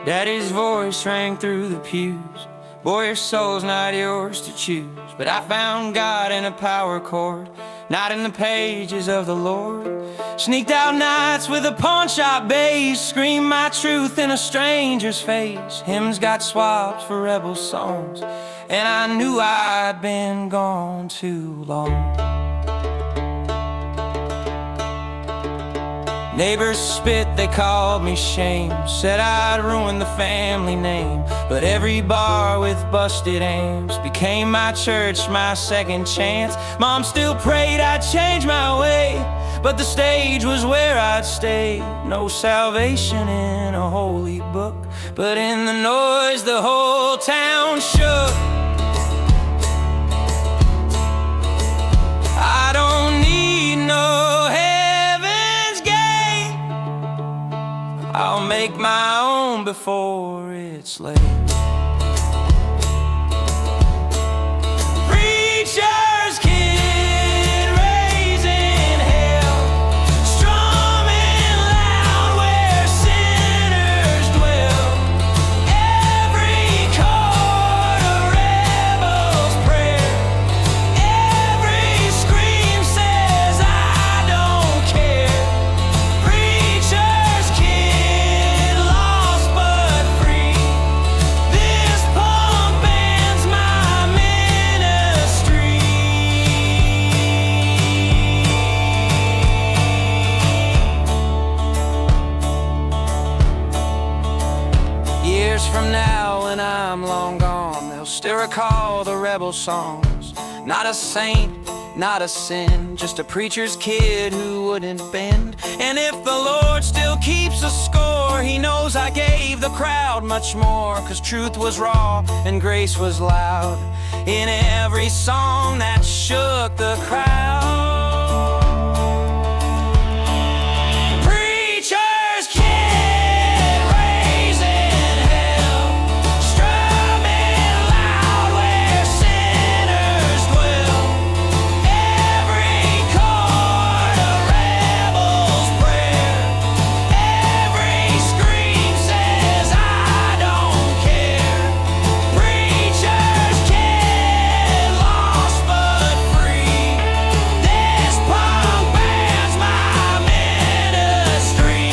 Daddy's voice rang through the pews. Boy, your soul's not yours to choose. But I found God in a power chord, not in the pages of the Lord. Sneaked out nights with a pawn shop bass, screamed my truth in a stranger's face. Hymns got swapped for rebel songs, and I knew I'd been gone too long. Neighbors spit, they called me shame, said I'd ruin the family name. But every bar with busted aims became my church, my second chance. Mom still prayed I'd change my way, but the stage was where I'd stay. No salvation in a holy book, but in the noise the whole town shook. I don't need no heaven's gate, I'll make my own before it's late. Preacher's kid raising hell, strumming loud where sinners dwell. Every chord a rebel's prayer, every scream says I don't care. Preacher's kid, lost but free, this punk band's my ministry. Years from now when I'm long gone, they'll still recall the rebel songs. Not a saint, not a sin, just a preacher's kid who wouldn't bend. And if the Lord still keeps a score, he knows I gave the crowd much more. 'Cause truth was raw and grace was loud in every song that shook the crowd. Preacher's kid raising hell, strumming loud where sinners dwell. Every chord a rebel's prayer, every scream says I don't care. Preacher's kid, lost but free, this punk band's my ministry.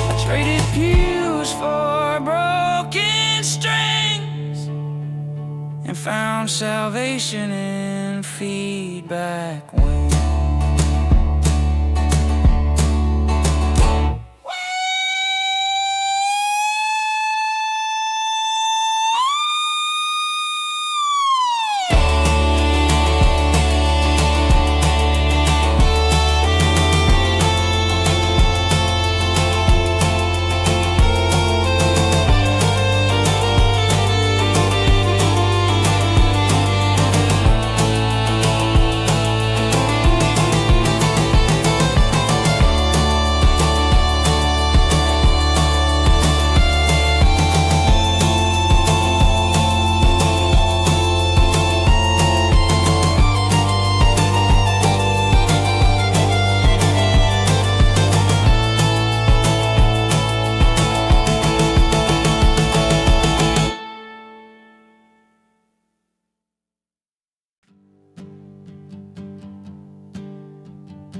I traded pews for broken strings and found salvation in feedback wings.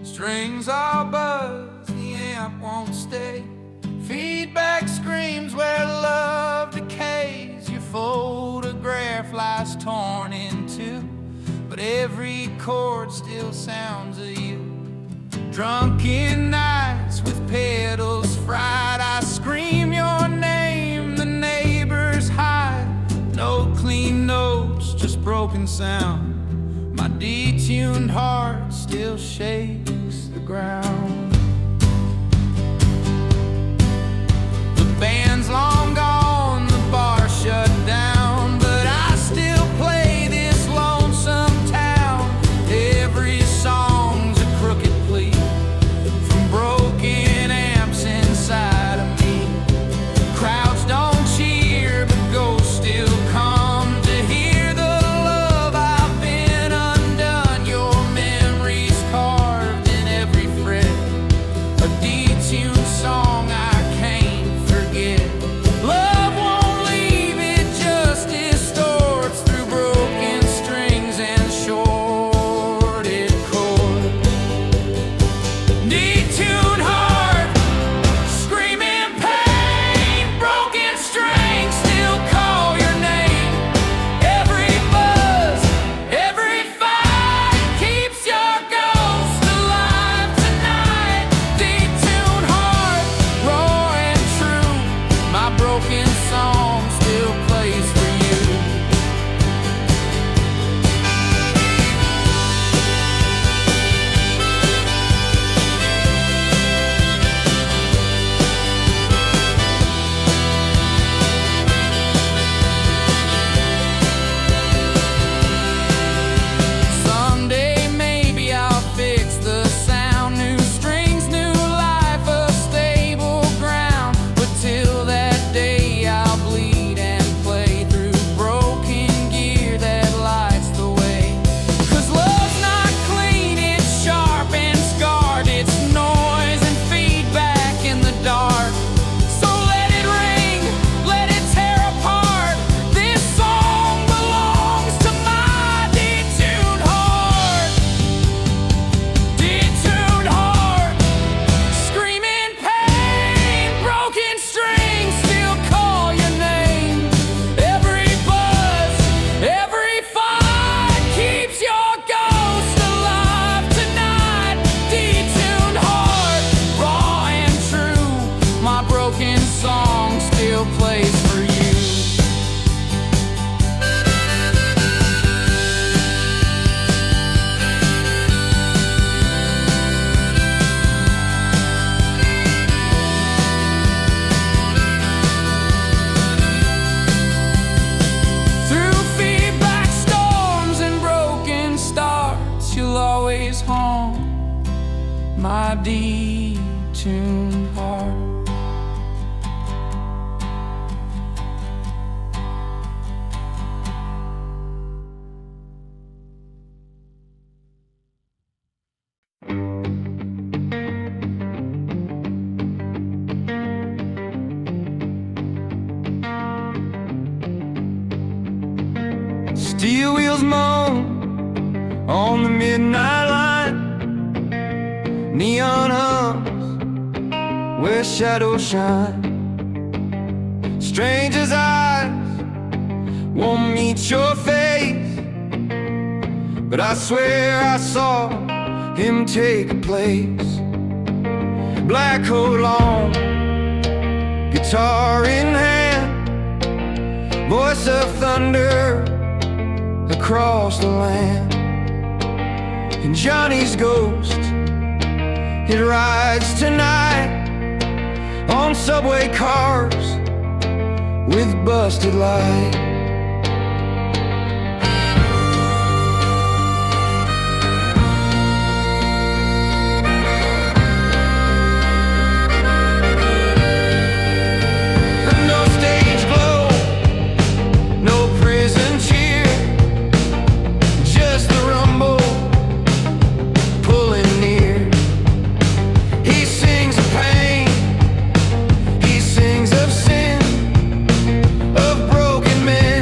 Strings all buzz, the amp won't stay. Feedback screams where love decays. Your photograph lies torn in two, but every chord still sounds of you. Drunken nights with pedals fried, I scream your name, the neighbors hide. No clean notes, just broken sound. My detuned heart still shakes the ground. The band's long gone, the bar shut down, but I still play this lonesome town. broken song still plays for you. Someday maybe I'll fix the sound, new strings, new life, a stable ground. But till that day I'll bleed and play through broken gear that lights the way. 'Cause love's not clean, it's sharp and scarred, it's noise and feedback in the dark. So let it ring, let it tear apart. This song belongs to my detuned heart. Detuned heart, screaming pain, broken strings still call your name. Every buzz, every fight keeps your ghost alive tonight. Detuned heart, raw and true, my broken song still plays for you. Through feedback storms and broken starts, you'll always haunt my detuned heart. Steel wheels moan on the midnight line, neon hums where shadows shine. Strangers' eyes won't meet your face, but I swear I saw him take a place. Black coat on, guitar in hand, voice of thunder across the land. And Johnny's ghost, it rides tonight on subway cars with busted light. No stage glow, no prison cheer, just the rumble pulling near. He sings of pain, he sings of sin, of broken men.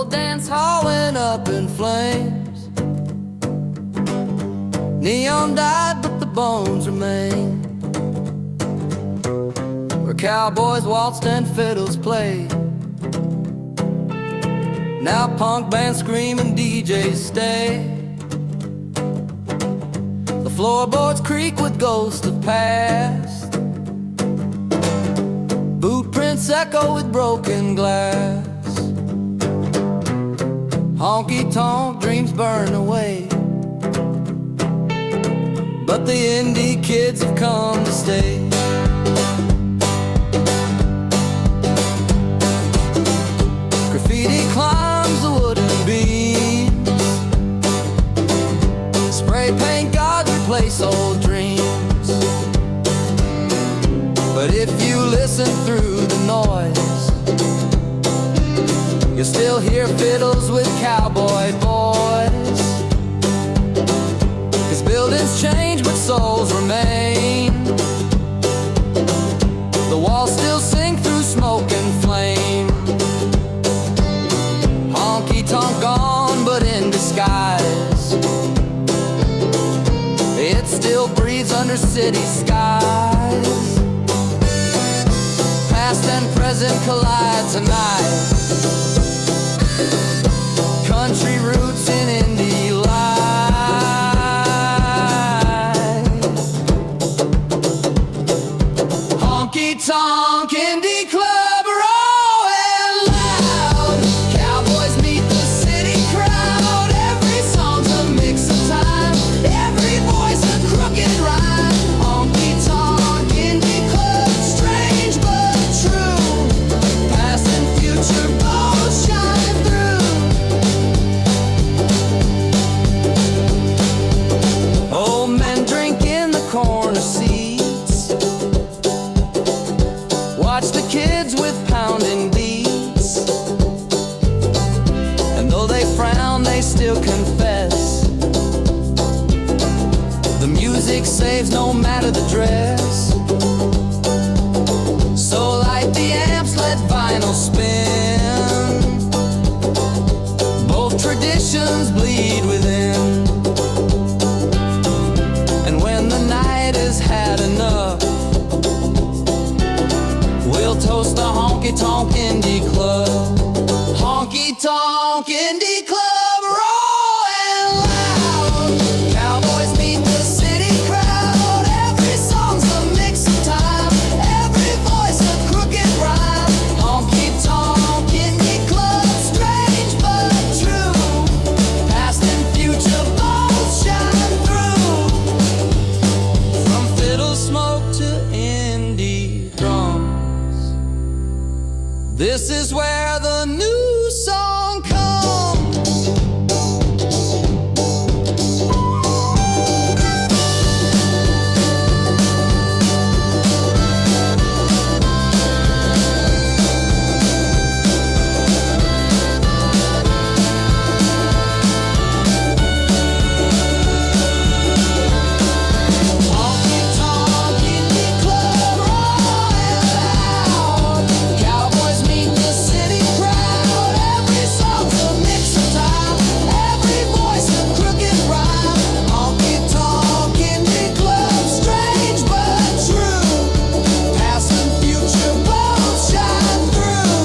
old dance hall went up in flames. Neon died, but the bones remain. Where cowboys waltzed and fiddles played. Now punk bands scream and DJs stay. The floorboards creak with ghosts of past. Boot prints echo with broken glass. Honky-tonk dreams burn away. But the indie kids have come to stay. Graffiti climbs the wooden beams. Spray paint gods replace old dreams. But if you listen through the noise, you'll still hear fiddles with cowboy boys. 'Cause buildings change but souls remain. The walls still sing through smoke and flame. Honky-tonk gone but in disguise. It still breathes under city skies. Past and present collide tonight. Country roots in indie life. Honky-tonk indie club rolling loud. Cowboys meet the city crowd. Every song's a mix of time. Every voice a crooked rhyme. Honky-tonk indie club, strange but true. Past and future both shine through. Old men drink in the corner seats. Watch the kids with pounding beats. And though they frown, they still confess. The music saves no matter the dress. So light the amps, let vinyl spin. Both traditions bleed within. And when the night has had enough, we'll toast the honky-tonk indie club. Honky-tonk indie club rolling loud. Cowboys meet the city crowd. Every song's a mix of time. Every voice a crooked rhyme. Honky-tonk indie club, strange but true. Past and future both shine through. From fiddle smoke to indie drums, this is where the new song comes. Honky-tonk indie club rolling loud. Cowboys meet the city crowd. Every song's a mix of time. Every voice a crooked rhyme. Honky-tonk indie club, strange but true. Past and future both shine through.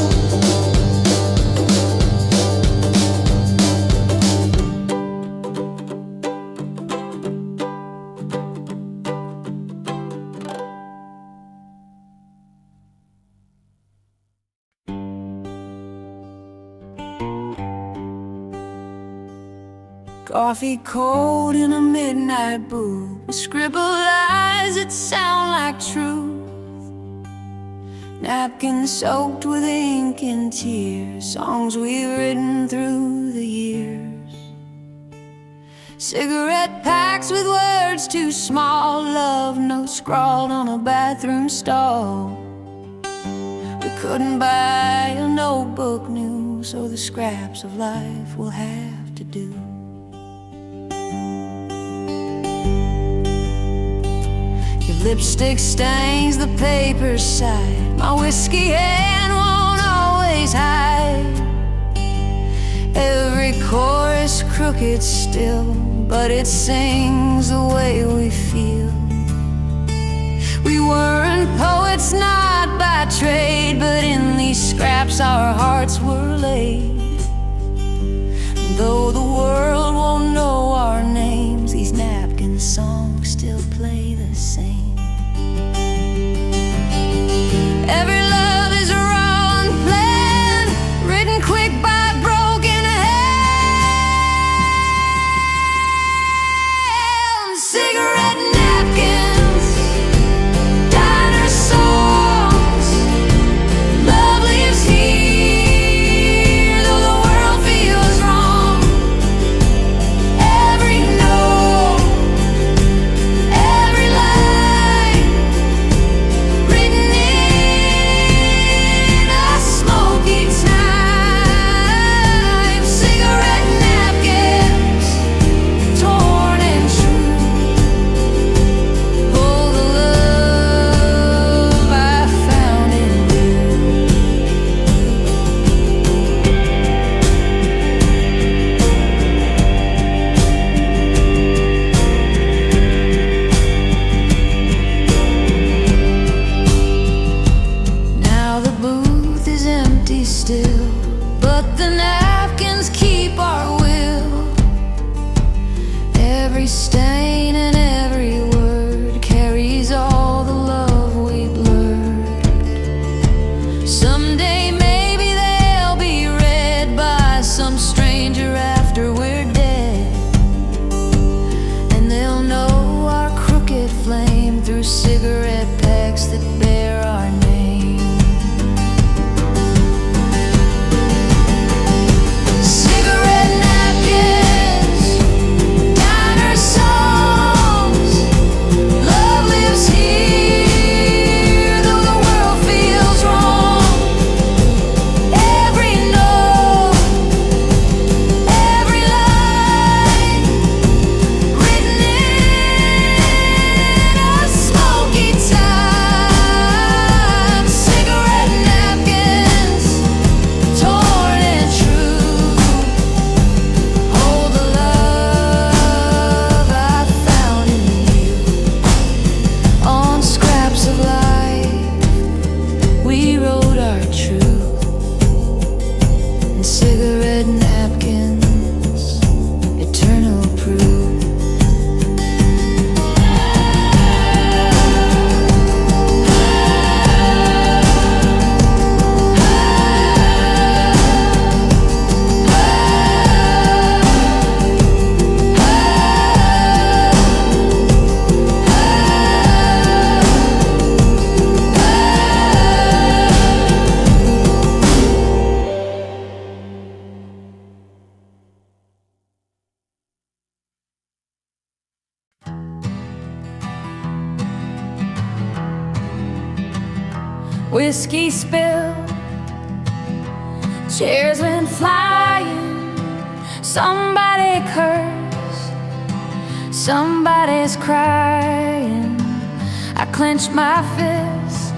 Coffee cold in a midnight booth, we scribble lies that sound like truth. Napkins soaked with ink and tears, songs we've written through the years. Cigarette packs with words too small, love notes scrawled on a bathroom stall. We couldn't buy a notebook new, so the scraps of life we'll have to do. Your lipstick stains the paper side, my whiskey hand won't always hide. chorus crooked still, but it sings the way we feel. We weren't poets, not by trade, but in these scraps our hearts were laid. Though the world won't know our names, these napkin songs still play the same. Every love is raw and planned, written quick by broken hands. Cigarette napkins, diner songs, love lives here, though the world feels wrong. Every note, every line, written in a smoky time. Cigarette napkins, torn and true. Oh, the love I found in you. Now the booth is empty still, but the napkins keep our will. Every stain and every word carries all the love we blurred. Someday maybe they'll be read by some stranger after we're dead, and they'll know our crooked flame through cigarette packs that bear our name. Cigarette napkins, diner songs, love lives here, though the world feels wrong. Every note, every line, written in a smoky time. Cigarette napkins, torn and true. Hold the love I found in you. On scraps of life, we wrote our truth. And cigarette napkins, eternal proof. Whiskey spilled, chairs went flying. Somebody cursed, somebody's crying. I clenched my fist,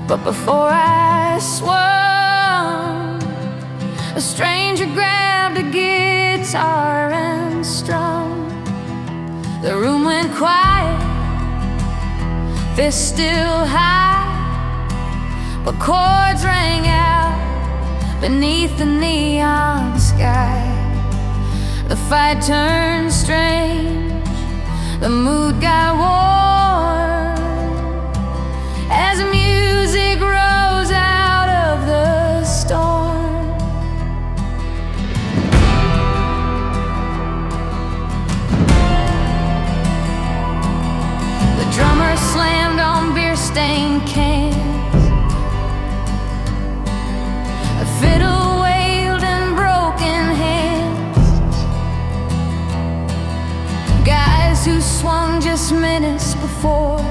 but before I swung, a stranger grabbed a guitar and strummed. The room went quiet, fist still high, but chords rang out beneath the neon sky. The fight turned strange, the mood got warm, as music rose out of the storm. The drummer slammed on beer-stained cans. A fiddle wailed in broken hands. Guys who swung just minutes before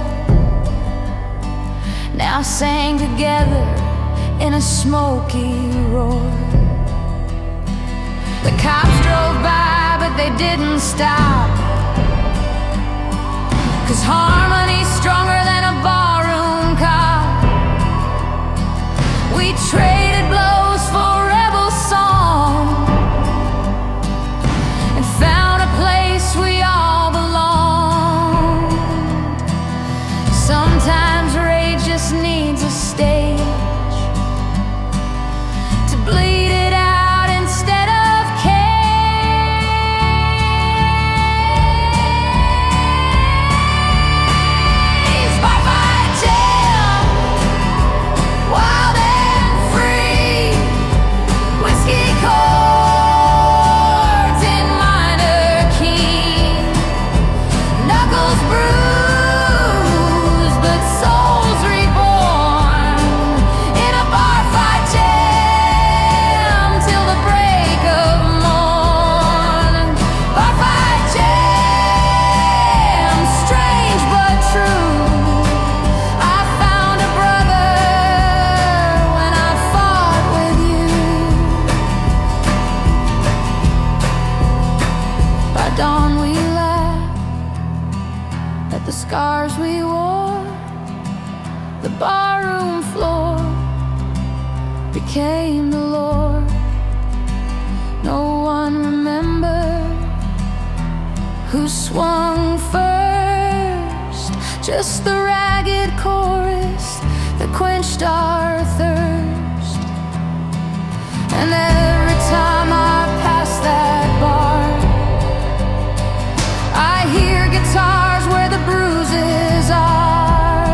now sang together in a smoky roar. The cops drove by, but they didn't stop, 'cause harmony's stronger than a barroom cop. We traded blows for rebel song, the scars we wore, the barroom floor became the Lord. No one remembered who swung first, just the ragged chorus that quenched our thirst. And every time I pass that bar, I hear guitars where the bruises are.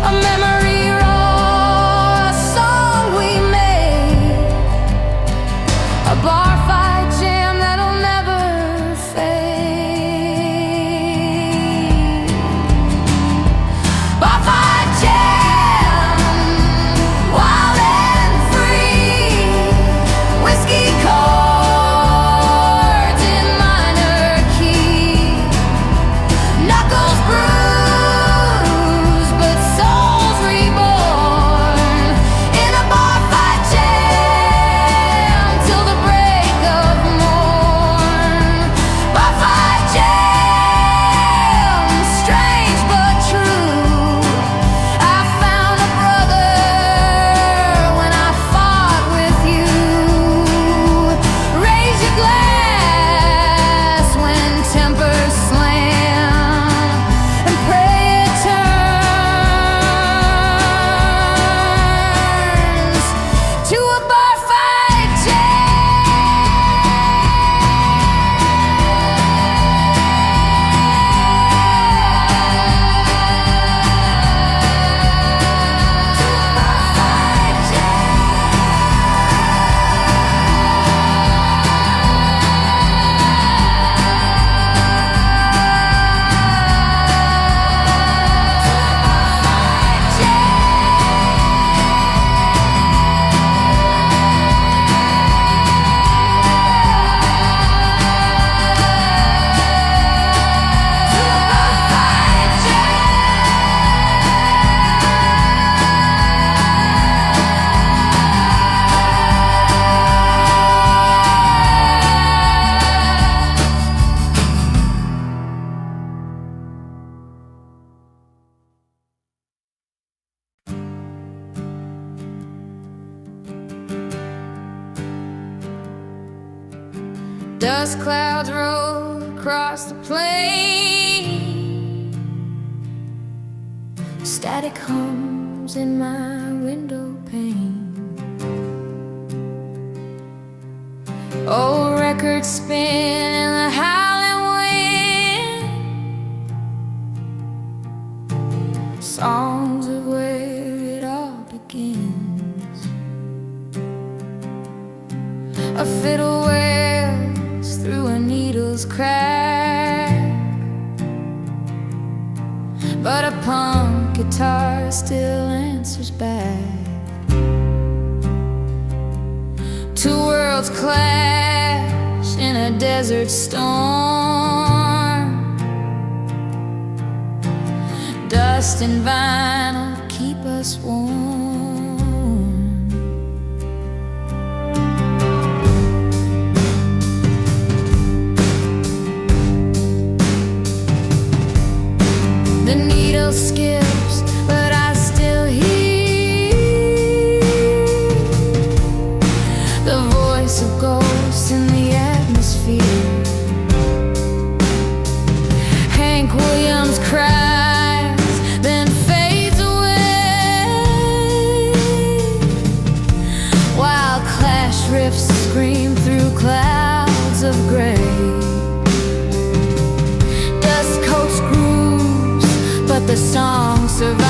A memory roll, a song we made, a bar fight jam that'll never fade. Bar fight jam, wild and free, whiskey chords in minor key, knuckles bruised but souls reborn in a bar fight jam till the break of morn. Bar fight jam, strange but true. I found a brother when I fought with you. Raise your glass when tempers slam, and pray it turns to a bar fight Dust clouds roll across the plain. Static hums in my window pane. Old records spin in the howling wind. Songs of where it all begins. A fiddle wails through a needle's crack, but a punk guitar still answers back. Two worlds clash in a desert storm. Dust and vinyl keep us warm. The needle skips, but I still hear the voice of ghosts in the atmosphere. Hank Williams cries, then fades away, while Clash riffs scream through clouds of gray. Dust coats grooves, but the song survives,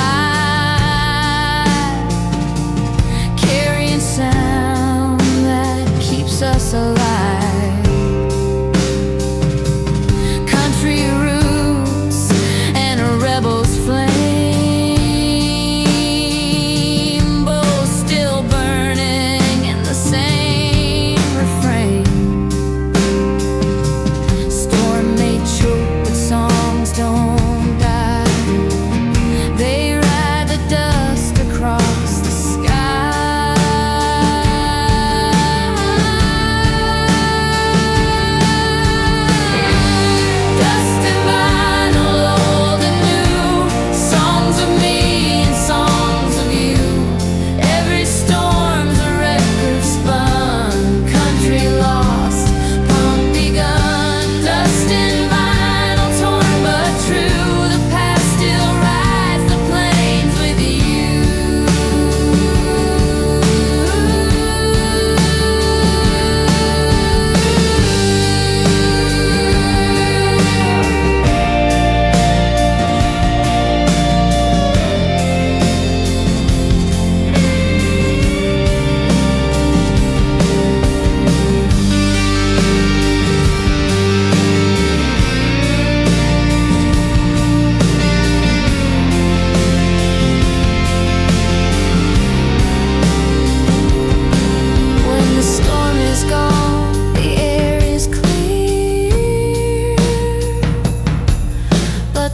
carrying sound that keeps us alive. Country roots and a rebel's flame, both still burning in the same refrain. Storm may choke, but songs don't die. They rise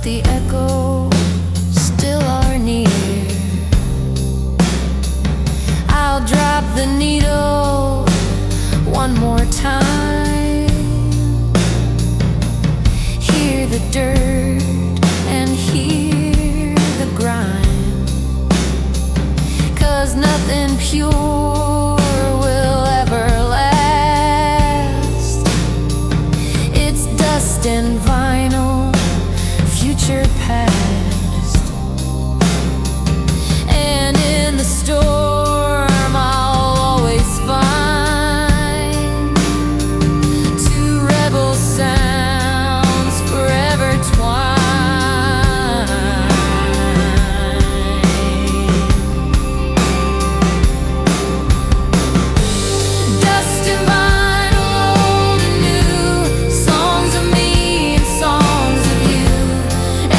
the echoes still are near. I'll drop the needle one more time. Hear the dirt and hear the grind, 'cause nothing pure will ever last. It's dust and vinyl, future past. And in the storm I'll always find two rebel sounds forever twined. Dust and vinyl, old and new, songs of me and songs of you.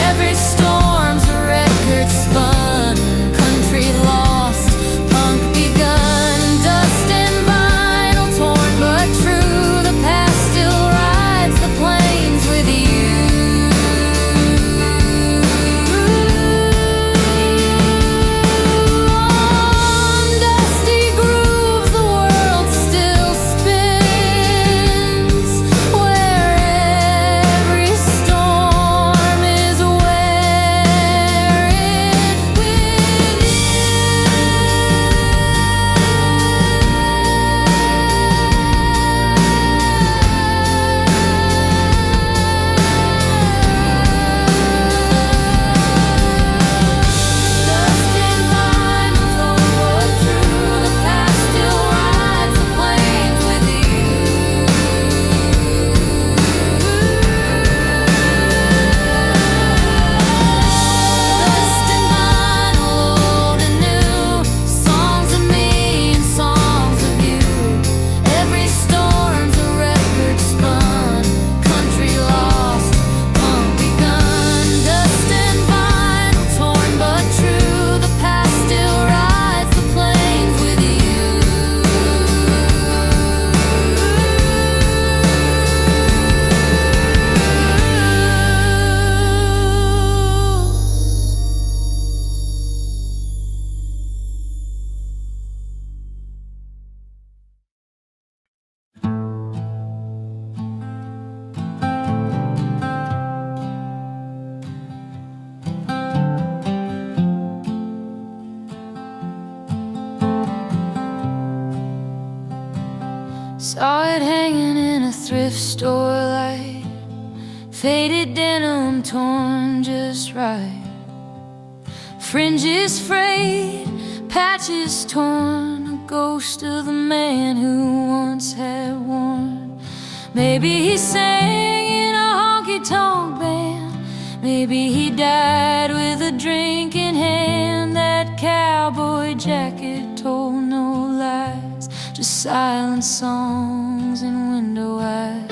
Every storm's a record spun, country lost, punk begun. Dust and vinyl, torn but true, the past still rides the plains with you. On dusty grooves the world still spins, where every storm is wearing with you. Dust and vinyl, torn but true, the past still rides the plains with you. Dust and vinyl, old and new, songs of me and songs of you. Every storm's a record spun, country lost, punk begun. Dust and vinyl, torn but true, the past still rides the plains with you. Saw it hanging in a thrift store light, faded denim torn just right, fringes frayed, patches torn, a ghost of the man who once had worn. Maybe he sang in a honky-tonk band, maybe he died with a drink in hand. That cowboy jacket told no lies, just silent songs and window eyes.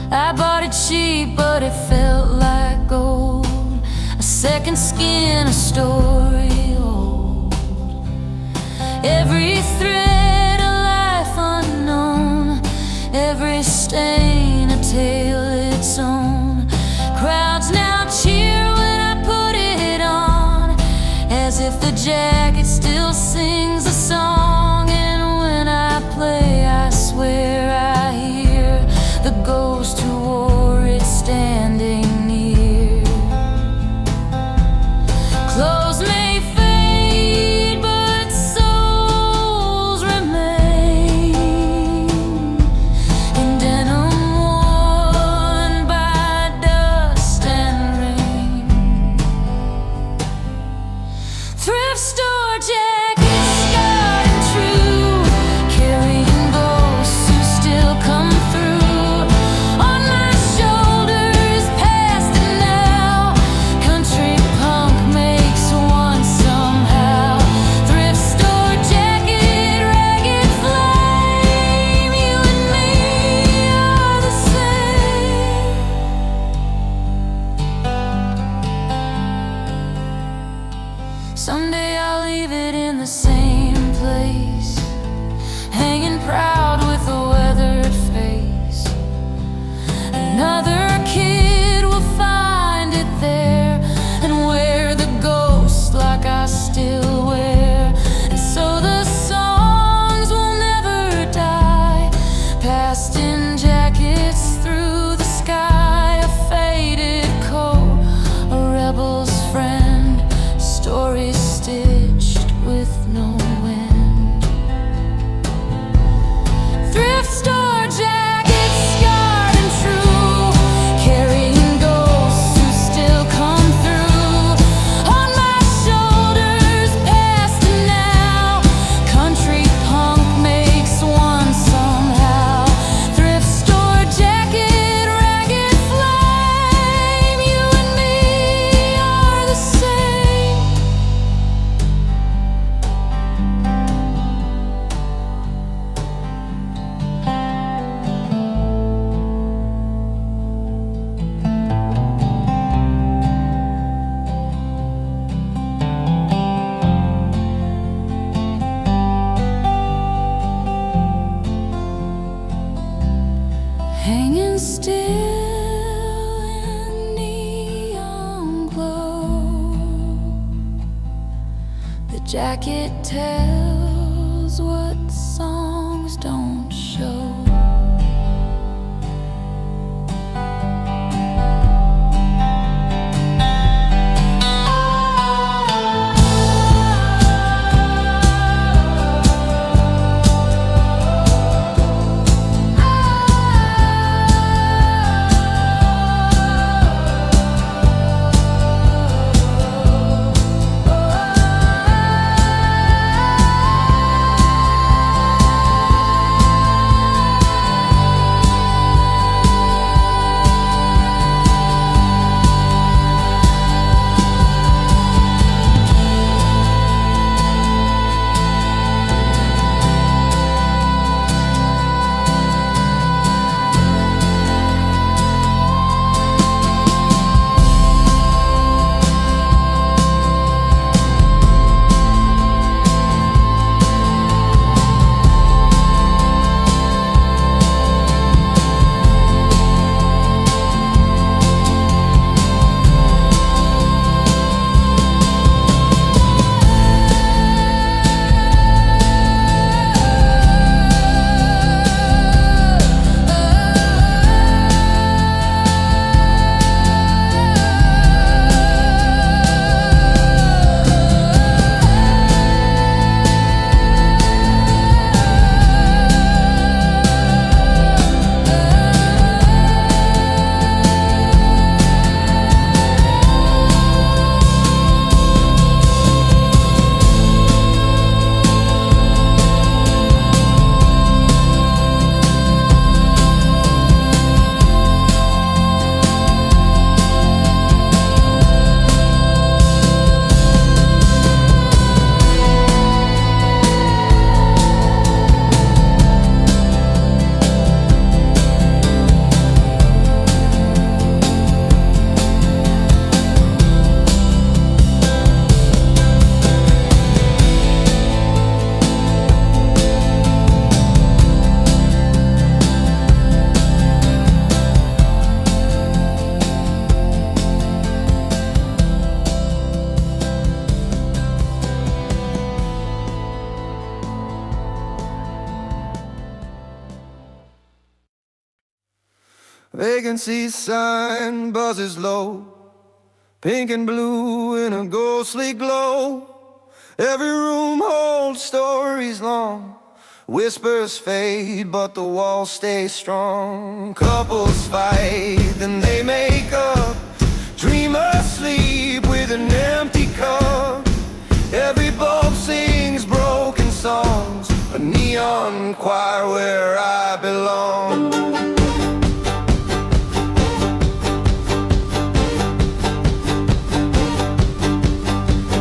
I bought it cheap, but it felt like gold, a second skin, a story old. Every thread a life unknown, every stain a tale its own. Crowds now cheer when I put it on, as if the jacket still sings a song. And when I play, I swear I hear the ghost who wore it standing near. Clothes made Someday I'll leave it in the same place, hanging proud with a weathered face. Another kid will find it there and wear the ghost like I still wear. And so the songs will never die, passed in jackets through the sky. A faded coat, a rebel's friend, stories stitched with no end. Thrift store jackets, scarred and true, carrying ghosts who still come through. On my shoulders, past and now, country punk makes one somehow. Thrift store jacket, ragged flame, you and me are the same. Hanging still in neon glow, the jacket tells what songs don't show. Vacancy sign buzzes low, pink and blue in a ghostly glow. Every room holds stories long, whispers fade but the walls stay strong. Couples fight then they make up, dreamers sleep with an empty cup. Every bulb sings broken songs, a neon choir where I belong.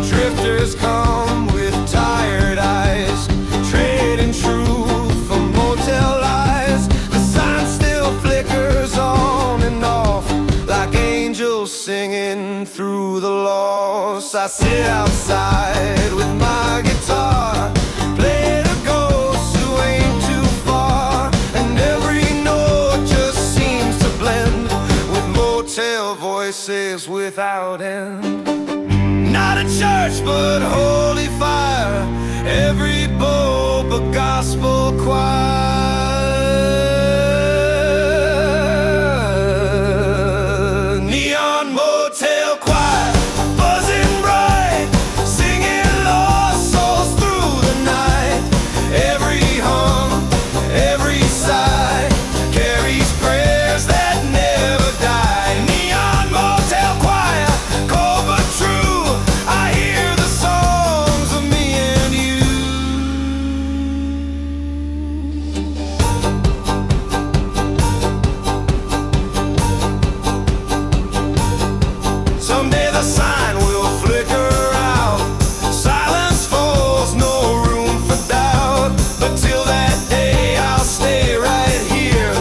Drifters come with tired eyes, trading truth for motel lies. The sign still flickers on and off, like angels singing through the loss. I sit outside with my guitar, play the ghosts who ain't too far, and every note just seems to blend with motel voices without end. Not a church but holy fire, every bulb a gospel choir. Neon motel choir, buzzing bright, singing lost souls through the night. Every hum, every sigh carries prayers that never die. Neon motel choir, cold but true, I hear the songs of me and you. Someday the sign will flicker out, silence falls, no room for doubt. But till that day I'll stay right here,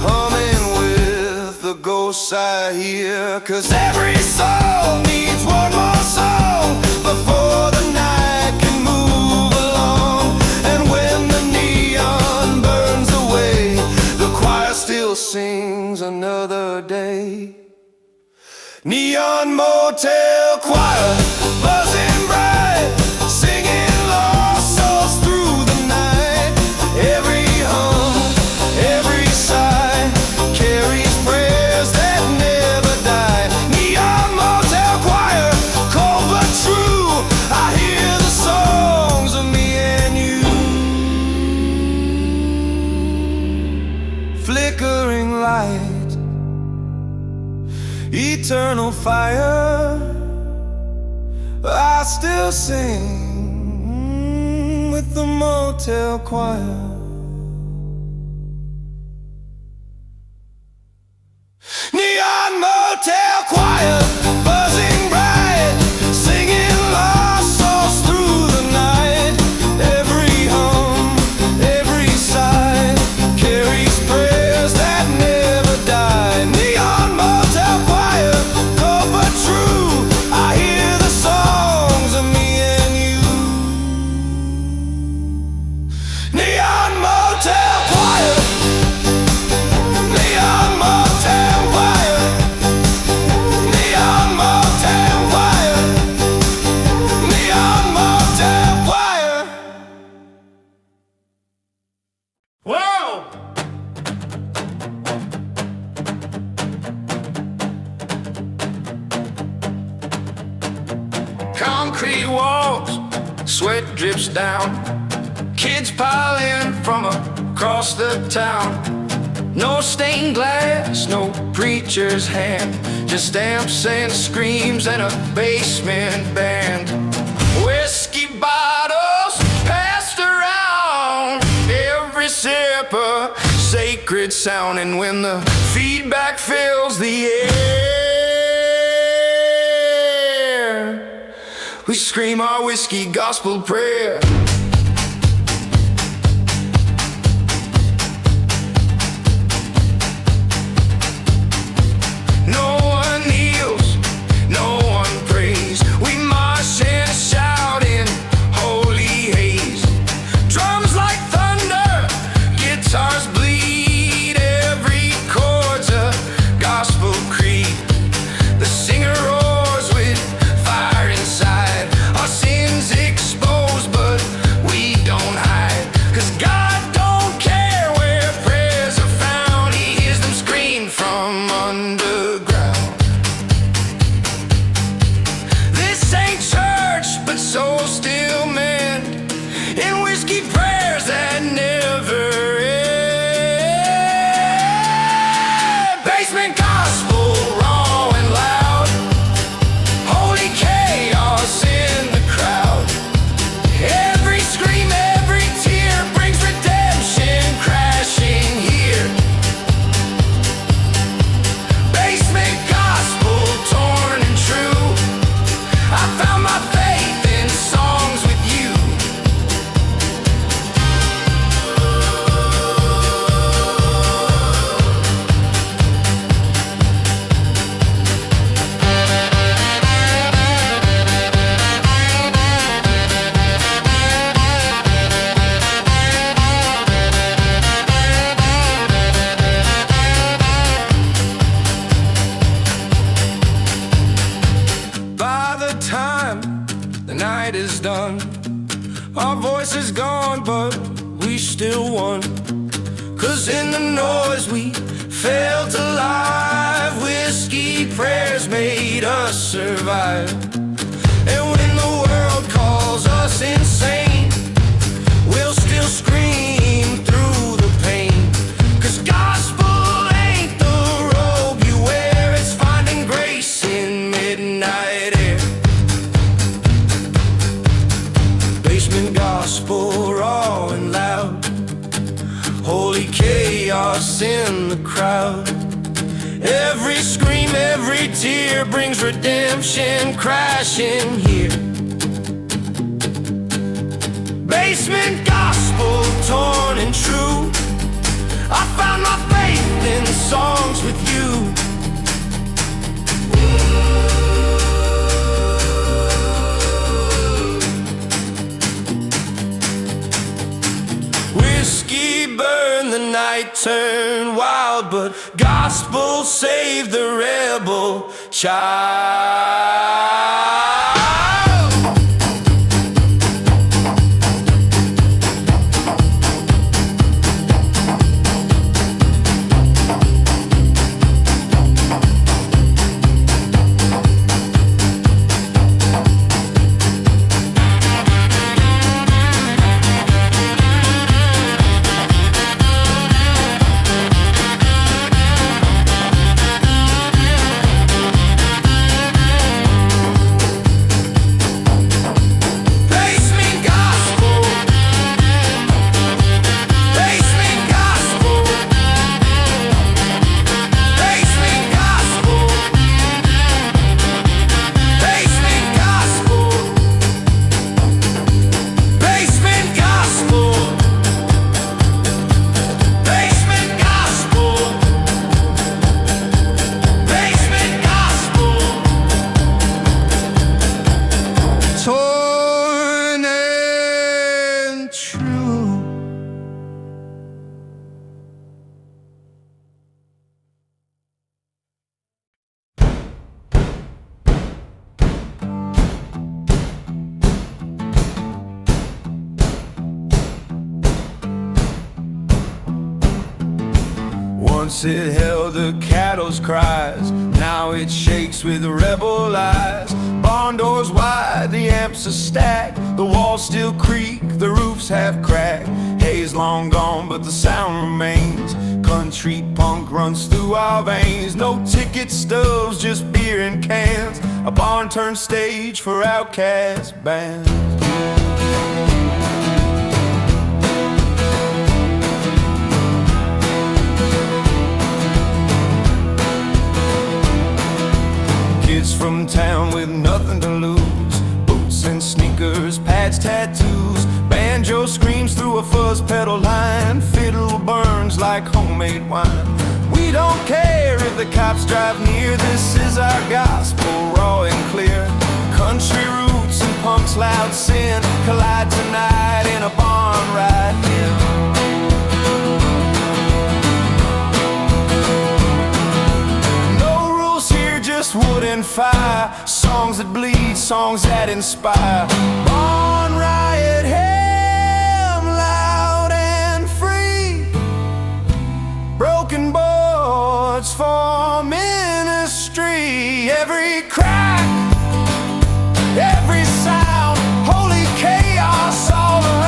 humming with the ghosts I hear. 'Cause every soul needs one more song before the night can move along. And when the neon burns away, the choir still sings another day. Neon motel choir, buzzing bright, singing lost souls through the night. Every hum, every sigh carries prayers that never die. Neon motel choir, cold but true, I hear the songs of me and you. Flickering light, eternal fire, I still sing with the motel choir. Neon motel choir, buzzing bright, singing lost souls through the night. Every hum, every sigh carries prayers that never die. Neon motel choir, cold but true, I hear the songs of me and you. Neon motel choir, neon motel choir, neon motel choir, neon motel choir. Whoa! Concrete walls, sweat drips down. Kids pile in from across the town. No stained glass, no preacher's hand, just amps and screams and a basement band. Whiskey bottles passed around, every sip a sacred sound. And when the feedback fills the air, we scream our whiskey gospel prayer. No one kneels, no one prays. We march and shout in holy haze. Drums like thunder, guitars bleed. Every chord's a gospel creed. The singer roars with fire inside. Our sins exposed, but night is done. Our voice is gone, but we still won. 'Cause in the noise we felt alive. Whiskey prayers made us survive. And when the world calls us insane, we'll still scream through the pain. 'Cause gospel ain't the robe you wear, it's finding grace in midnight air. Basement gospel, raw and loud. Holy chaos in the crowd. Every scream, every tear brings redemption crashing here. Basement gospel, torn and true. I found my faith in songs with you. Whiskey burned, the night turned wild, but gospel saved the rebel child. Once it held the cattle's cries, now it shakes with rebel eyes. Barn doors wide, the amps are stacked, the walls still creak, the roof's half cracked. Hay's long gone, but the sound remains. Country punk runs through our veins. No ticket stubs, just beer and cans. A barn turned stage for outcast bands. Kids from town with nothing to lose, boots and sneakers, pads, tattoos. Banjo screams through a fuzz pedal line. Fiddle burns like homemade wine. We don't care if the cops drive near. This is our gospel, raw and clear. Country roots and punk's loud sin collide tonight in a barn right here. Wood and fire, songs that bleed, songs that inspire. Barn riot, hymn loud and free. Broken boards for ministry. Every crack, every sound, holy chaos all around.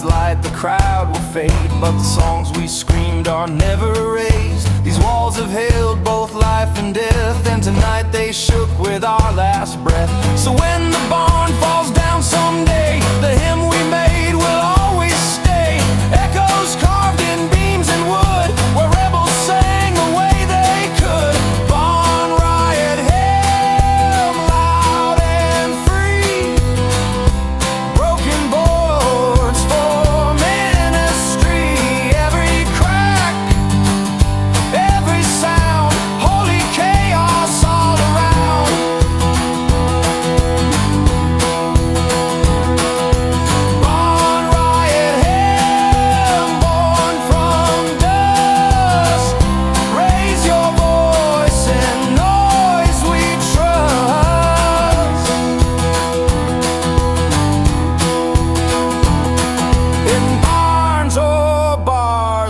Light, the crowd will fade, but the songs we screamed are never erased. These walls have held both life and death, and tonight they shook with our last breath. So when the barn falls down someday, the hymn we made will always stay. Echoes carved in beams and wood, where rebels sang the way they could. Barn riot, hymn loud and free. Broken boards for ministry. Every crack,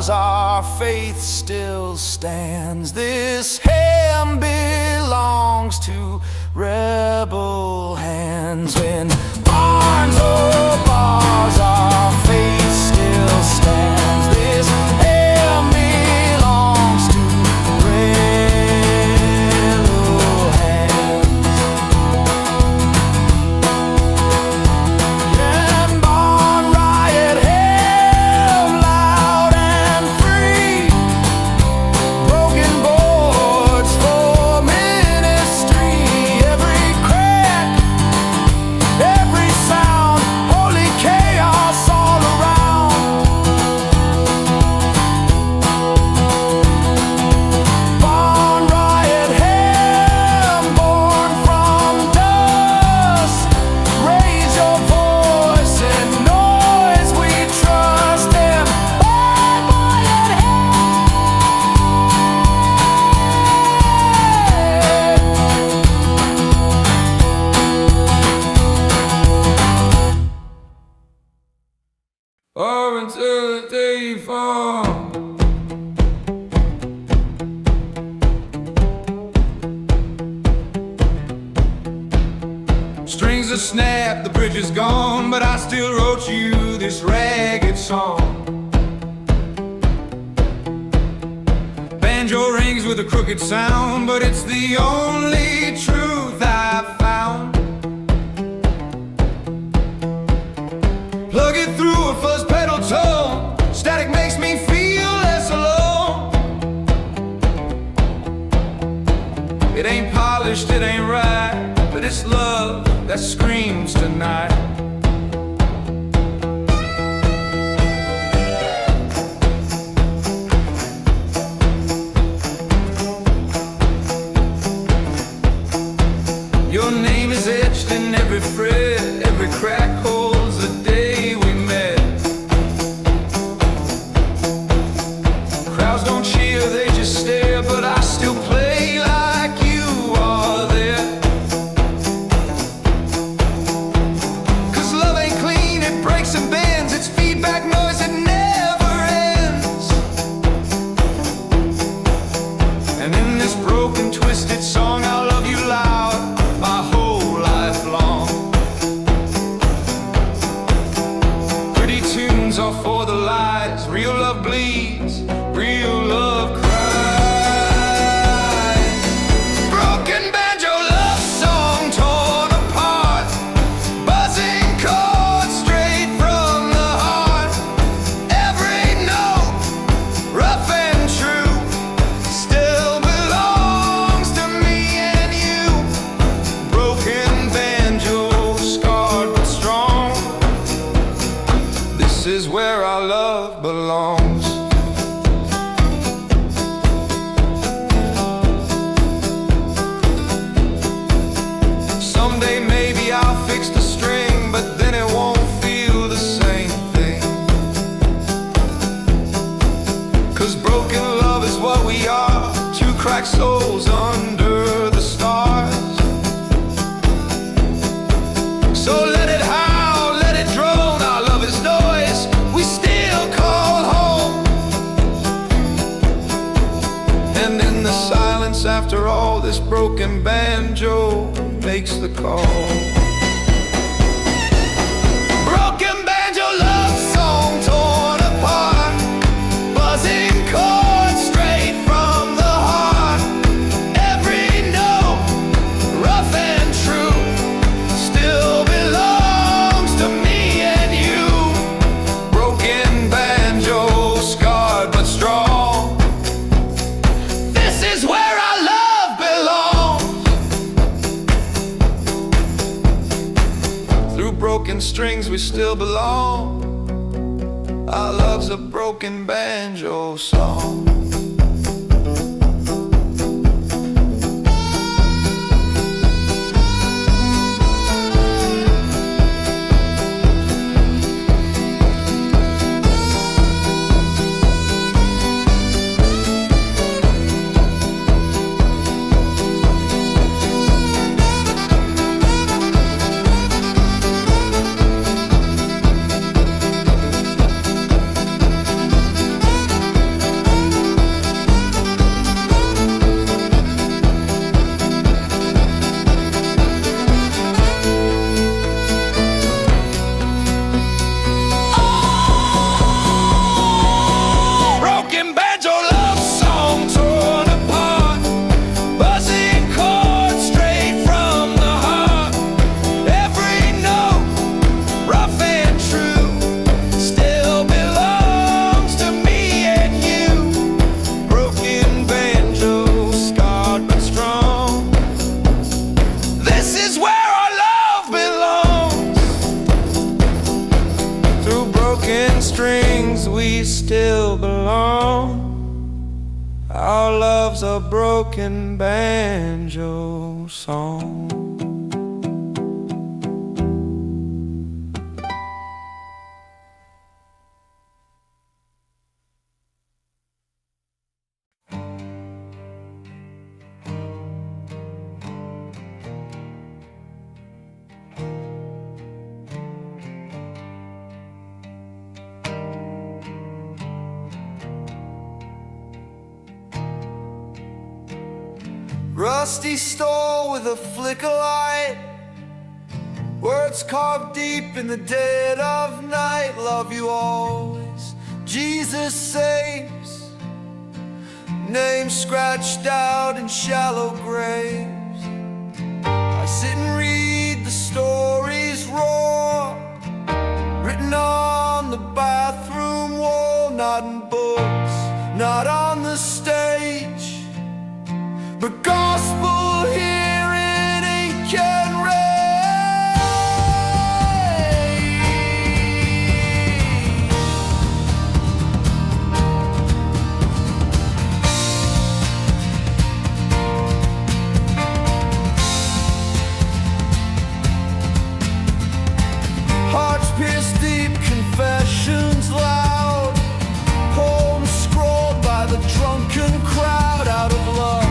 bars, our faith still stands. This hand belongs to rebel hands. When barns or bars, our faith still stands. This hand belongs to rebel hands. And barn riot, held loud and free. Broken boards for ministry. Every crack, every sound, holy chaos all around. Barn riot, hell born from dust. Raise your voice and noise, we trust him. Barn riot, or until the day you fall. Strings are snapped, the bridge is gone, but I still wrote you this ragged song. Banjo rings with a crooked sound, but it's the only truth I've found. Plug it through a fuzz pedal tone. Static makes me feel less alone. It ain't polished, it ain't right, but it's love that screams tonight. Your name is etched in every fret, every crack holds the day we met. Crowds don't cheer, they just stare, but I still play like you are there. 'Cause love ain't clean, it breaks and bends, it's feedback noise that never ends. And in this broken, twisted song, I'll love you loud my whole life long. Pretty tunes are for the lies. Real love bleeds, real love cries. Broken banjo love song torn apart. Buzzing chords straight from the heart. Every note, rough and true, still belongs to me and you. Broken banjo, scarred but strong. This is where our love belongs. Someday maybe I'll fix the string, but then it won't feel the same thing. 'Cause broken love is what we are, two cracked souls under the stars. So let it howl, let it drone, our love is noise we still call home. And in the silence after all, this broken banjo makes the call. Broken banjo love song torn apart. Buzzing chords straight from the heart. Every note, rough and true, still belongs to me and you. Broken banjo, scarred but strong. This is where our love belongs. Through broken strings we still belong. Our love's a broken banjo song. still belong. Our love's a broken banjo song. Rusty store with a flicker light, words carved deep in the dead of night. Love you always, Jesus saves. Name scratched out in shallow graves. I sit and read the stories roar, written on the bathroom wall. Not in books, not on the stage, but gospel here in ink and rain. Hearts pierced deep, confessions loud, poems scrawled by the drunken crowd. Out of luck,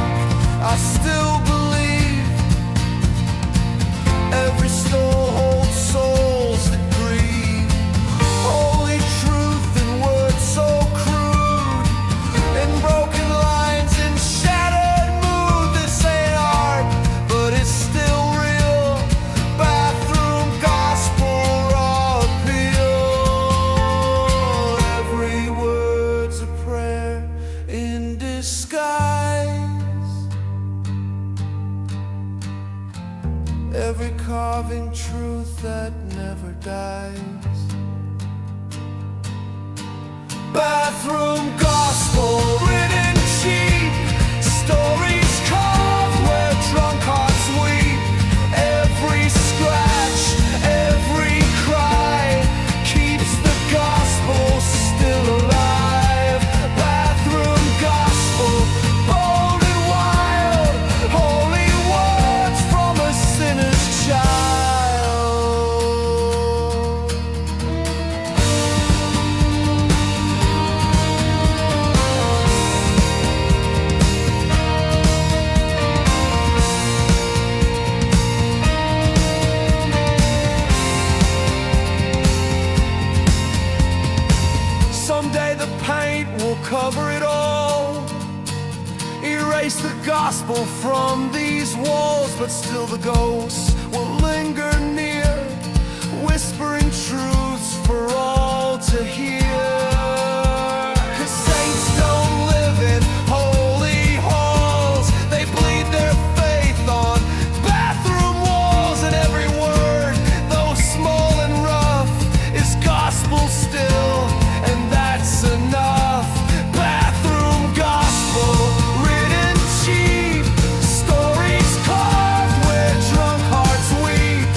I still believe every soul holds souls that grieve. Holy truth in words so crude, in broken lines, in shattered mood. This ain't art, but it's still real. Bathroom gospel raw appeal. Every word's a prayer in disguise. Every carving truth that never dies. Bathroom gospel written cheap, stories carved where drunk hearts weep. Every scratch, every cry keeps the gospel still alive. Bathroom gospel, bold and wild, holy words from a sinner's child. Someday the paint will cover it all, erase the gospel from these walls, but still the ghosts will linger near, whispering truths for all to hear. 'Cause saints don't live in holy halls, they bleed their faith on bathroom walls. And every word, though small and rough, is gospel still, and that's enough. Bathroom gospel written cheap, stories carved where drunk hearts weep.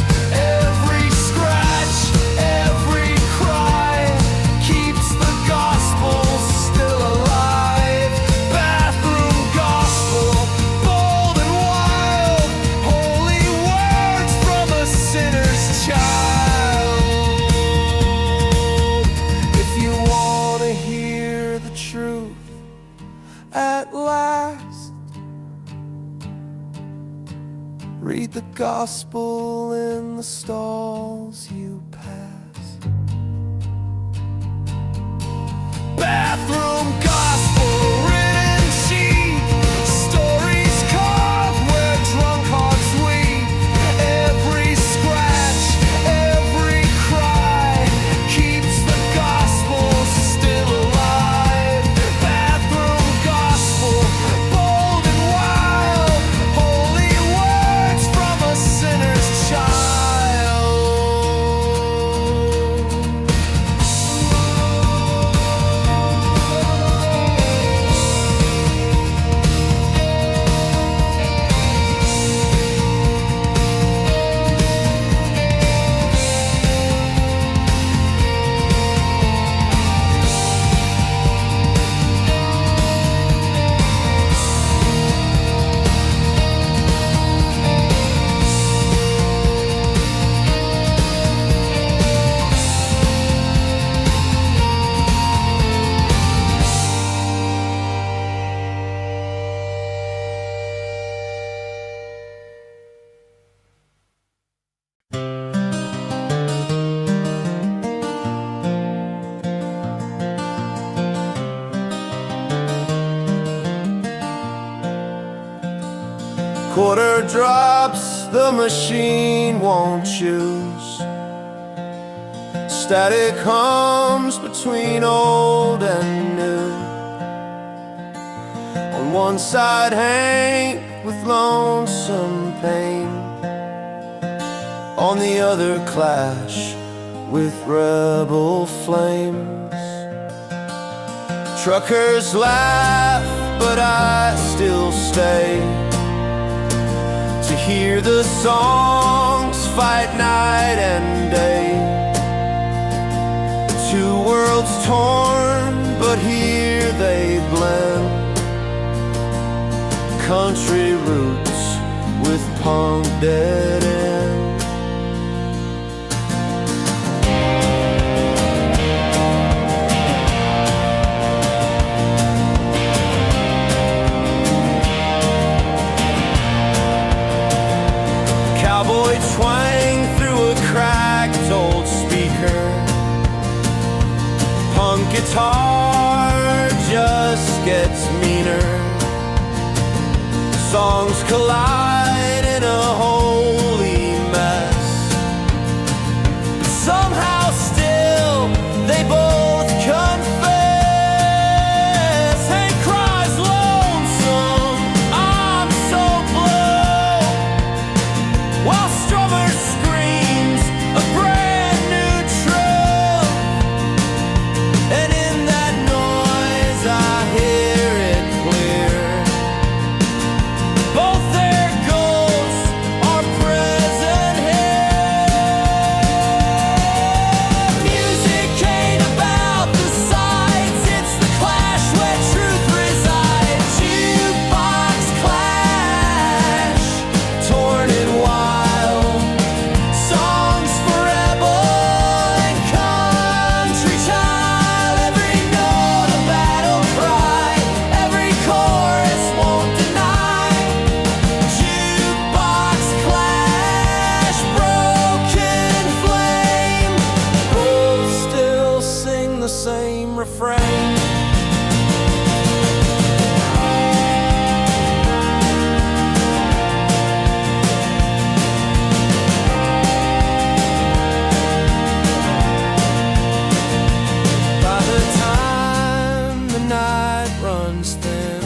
Every scratch, every cry keeps the gospel still alive. Bathroom gospel, bold and wild, holy words from a sinner's child. If you wanna hear the truth at last, read the gospel in the stalls you pass. Bathroom gospel written cheap, stories carved where drunk hearts weep. Every scratch, every cry keeps the gospel still alive. Bathroom gospel, bold and wild, holy words from a sinner's child. Quarter drops, the machine won't choose. Static hums between old and new. On one side Hank with lonesome pain, on the other Clash with rebel flames. Truckers laugh, but I still stay to hear the songs fight night and day. The two worlds torn, but here they blend. Country roots with punk dead end. Cowboy twang through a cracked old speaker. Punk guitar just gets meaner. Songs collide in a holy mess. Somehow still they both confess. Hank cries lonesome, I'm so blue, while Strummer screams a brand new truth. And in that noise I hear it clear. Both their ghosts are present here. Music ain't about the sides, it's the clash where truth resides. Jukebox clash, torn and wild. Songs for rebel and country child. Every note a battle cry, every chorus won't deny. Jukebox clash, broken flame. Both still sing the same refrain. By the time the night runs thin,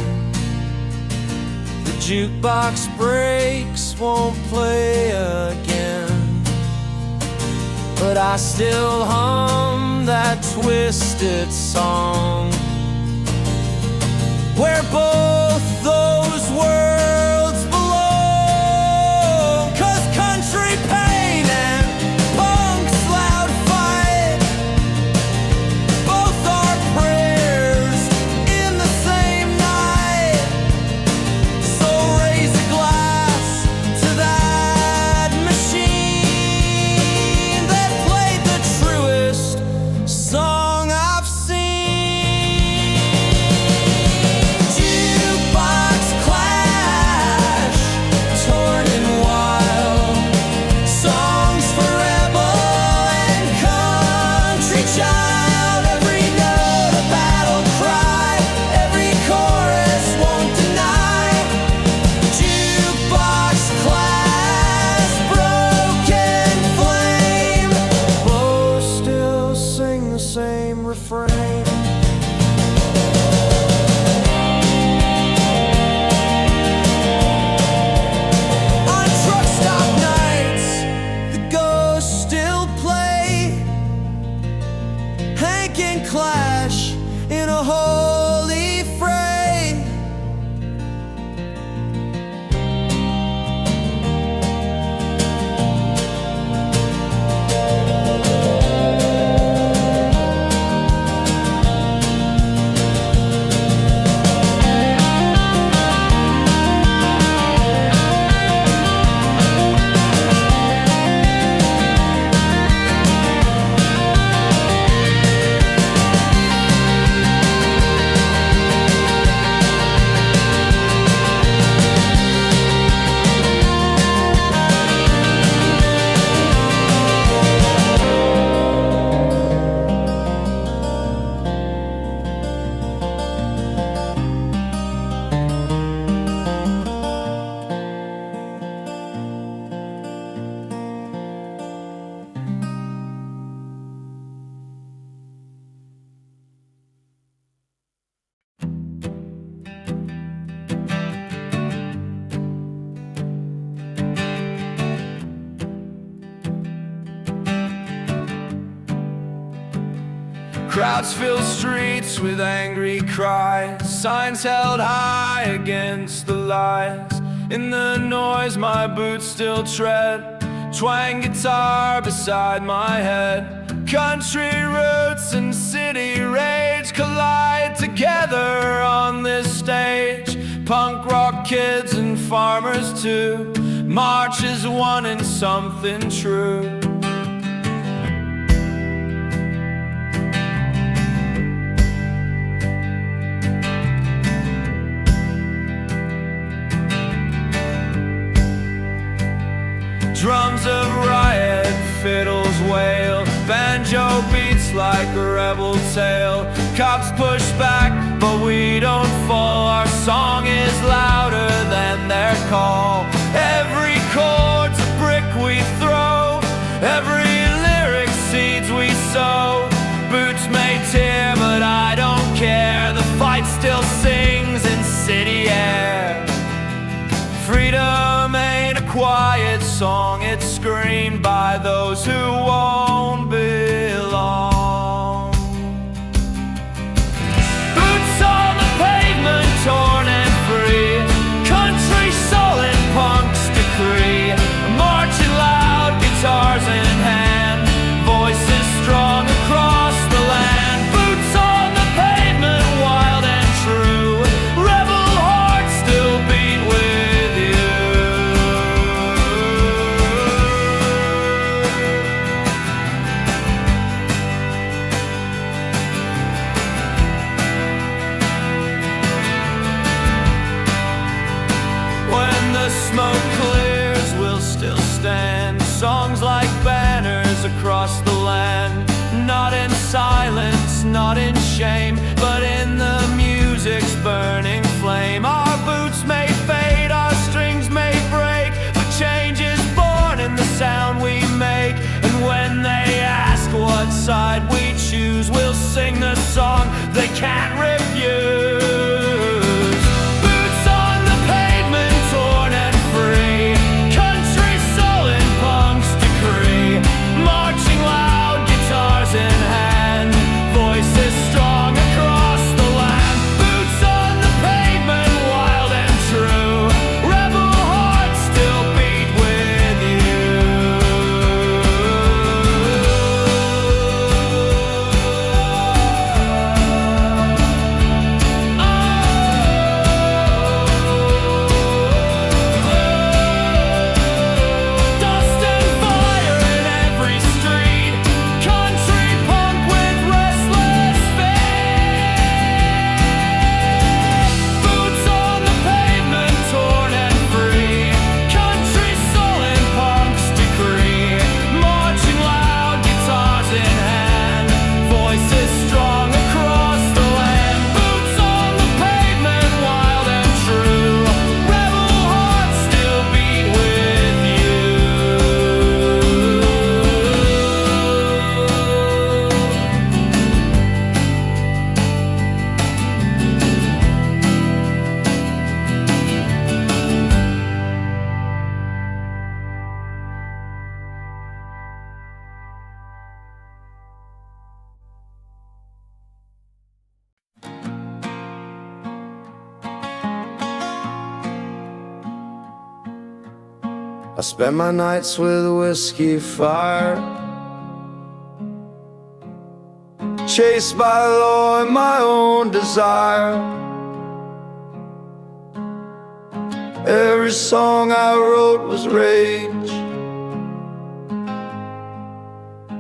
the jukebox breaks, won't play again. But I still hum that twisted song where both those worlds belong. 'Cause country pain and punk's loud fight, both are prayers in the same night. So raise a glass to that machine that played the truest song I've seen. Jukebox Crowds fill streets with angry cries, signs held high against the lies. In the noise my boots still tread, twang guitar beside my head. Country roots and city rage collide together on this stage. Punk rock kids and farmers too, march as one in something true. Drums of riot, fiddles wail, banjo beats like a rebel tale. Cops push back, but we don't fall. Our song is louder than their call. Every chord's a brick we throw, every lyric seeds we sow. Boots may tear, but I don't care. The fight still sings in city air. Freedom ain't a quiet song, it's screamed by those who won't belong. Boots on the pavement, torn and free, country soul and punk's decree. Marching loud, guitars in hand, voices strong across the land. Boots on the pavement, wild and true, rebel hearts still beat with you. When the smoke clears, we'll still stand. Songs like banners across the land. Not in silence, not in shame, but in the music's burning flame. Our boots may fade, our strings may break, but change is born in the sound we make. And when they ask what side we choose, we'll sing the song they can't refuse. Boots on the pavement, torn and free, country soul and punk's decree. Marching loud, guitars in hand, voices strong across the land. Boots on the pavement, wild and true, rebel hearts still beat with you. Dust and fire in every street, country punk with restless feet. Boots on the pavement, torn and free, country soul and punk's decree. Marching loud, guitars in hand, voices strong across the land. Boots on the pavement, wild and true, rebel hearts still beat with you. I spend my nights with a whiskey fire, chased by law and my own desire. Every song I wrote was rage,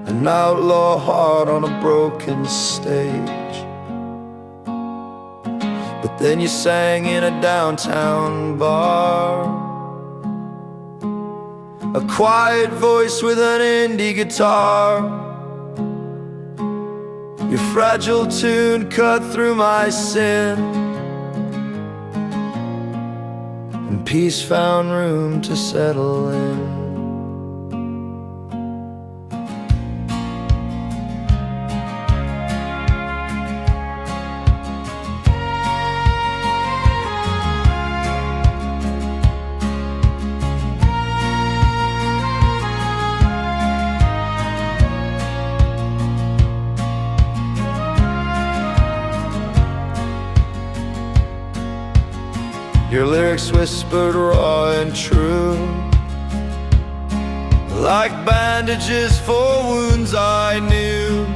an outlaw heart on a broken stage. But then you sang in a downtown bar, a quiet voice with an indie guitar. Your fragile tune cut through my sin, and peace found room to settle in. Your lyrics whispered raw and true, like bandages for wounds I knew.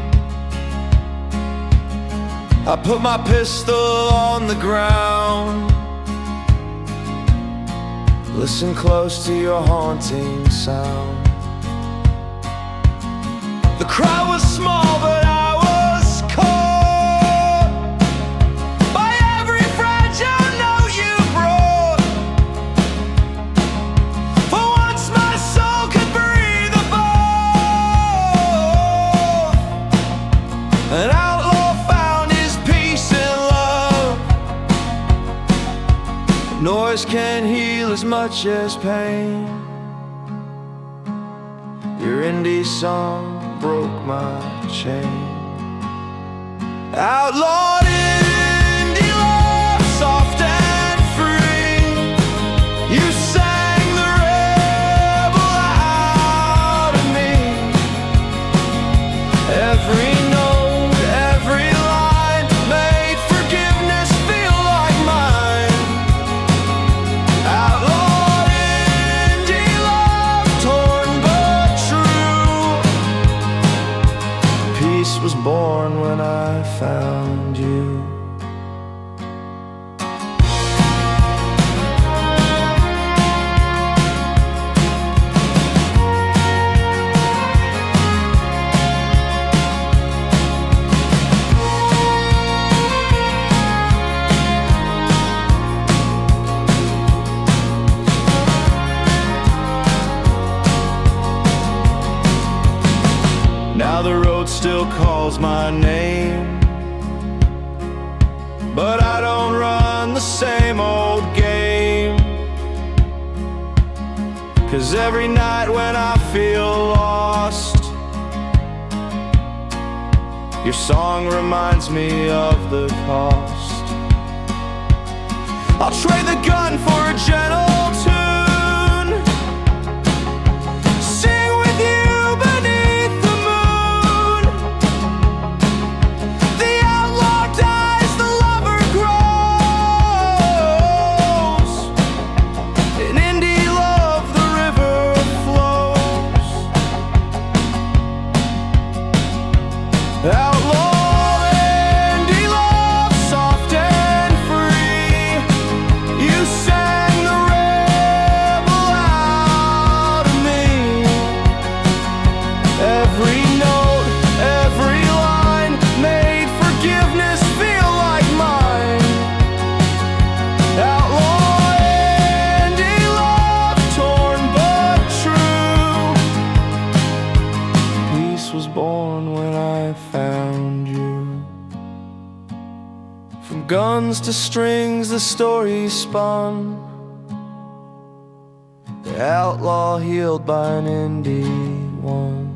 I put my pistol on the ground, listen close to your haunting sound. The crowd was small, but I was caught by every fragile note you brought. For once my soul could breathe above. An outlaw found his peace in love. Noise can't heal as much as pain. Your indie song broke my chain. Outlawed indie love, soft and free. You sang the rebel out of me. Every note, every line made forgiveness feel like mine. Outlawed indie love, torn but true. Peace was born when I found you. Now the road still calls my name, but I don't run the same old game. 'Cause every night when I feel lost, your song reminds me of the cost. I'll trade the gun for a gentle tune, sing with you beneath the moon. The outlaw dies, the lover grows. In indie love the river flows. Outlaw indie love, soft and free. You sang the rebel out of me. Every note, every line made forgiveness feel like mine. Outlaw indie love, torn but true. Peace was born when I found you. From guns to strings the story spun. The outlaw healed by an indie one.